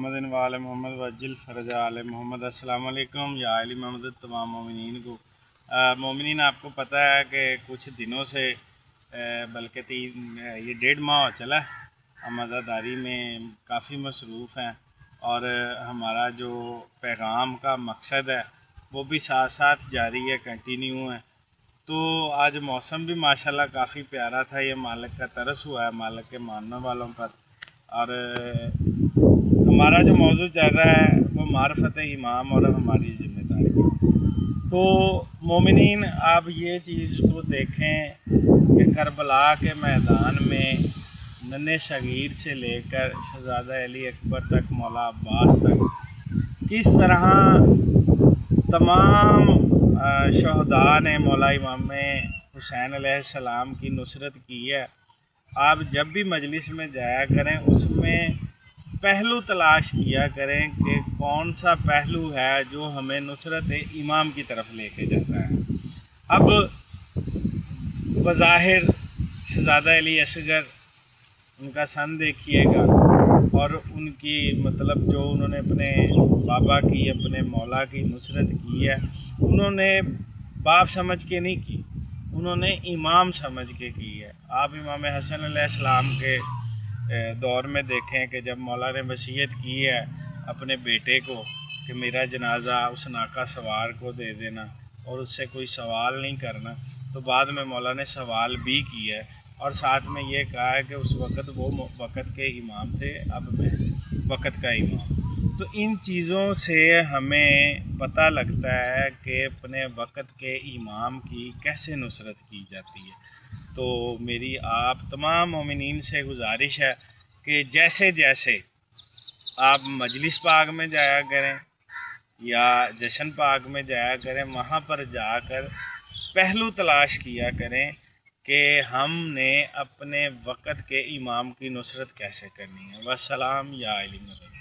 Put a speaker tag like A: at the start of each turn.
A: محمد وآل محمد وجل فرج آل محمد۔ السلام علیکم یا علی محمد تمام مومنین کو۔ مومنین آپ کو پتہ ہے کہ کچھ دنوں سے بلکہ یہ 1.5 ماہ چلا ہم عزاداری میں کافی مصروف ہیں، اور ہمارا جو پیغام کا مقصد ہے وہ بھی ساتھ ساتھ جاری ہے، کنٹینیو ہے۔ تو آج موسم بھی ماشاءاللہ کافی پیارا تھا، یہ مالک کا ترس ہوا ہے، مالک کے ماننے والوں پر۔ اور ہمارا جو موضوع چل رہا ہے وہ معرفت امام اور ہماری ذمہ داری۔ تو مومنین آپ یہ چیز کو دیکھیں کہ کربلا کے میدان میں ننھے صغیر سے لے کر شہزادہ علی اکبر تک، مولا عباس تک، کس طرح تمام شہداء نے مولا امام حسین علیہ السلام کی نصرت کی ہے۔ آپ جب بھی مجلس میں جایا کریں اس میں پہلو تلاش کیا کریں کہ کون سا پہلو ہے جو ہمیں نصرت امام کی طرف لے کے جاتا ہے۔ اب بظاہر شہزادہ علی اصغر، ان کا سن دیکھیے گا، اور ان کی مطلب جو انہوں نے اپنے بابا کی، اپنے مولا کی نصرت کی ہے، انہوں نے باپ سمجھ کے نہیں کی، انہوں نے امام سمجھ کے کی ہے۔ آپ امام حسن علیہ السلام کے دور میں دیکھیں کہ جب مولا نے وصیت کی ہے اپنے بیٹے کو کہ میرا جنازہ اس ناکا سوار کو دے دینا اور اس سے کوئی سوال نہیں کرنا، تو بعد میں مولا نے سوال بھی کیا ہے، اور ساتھ میں یہ کہا ہے کہ اس وقت وہ وقت کے امام تھے، اب میں وقت کا امام۔ تو ان چیزوں سے ہمیں پتہ لگتا ہے کہ اپنے وقت کے امام کی کیسے نصرت کی جاتی ہے۔ تو میری آپ تمام مومنین سے گزارش ہے کہ جیسے جیسے آپ مجلس پاک میں جایا کریں یا جشن پاک میں جایا کریں، وہاں پر جا کر پہلو تلاش کیا کریں کہ ہم نے اپنے وقت کے امام کی نصرت کیسے کرنی ہے۔ والسلام یا علی مدد۔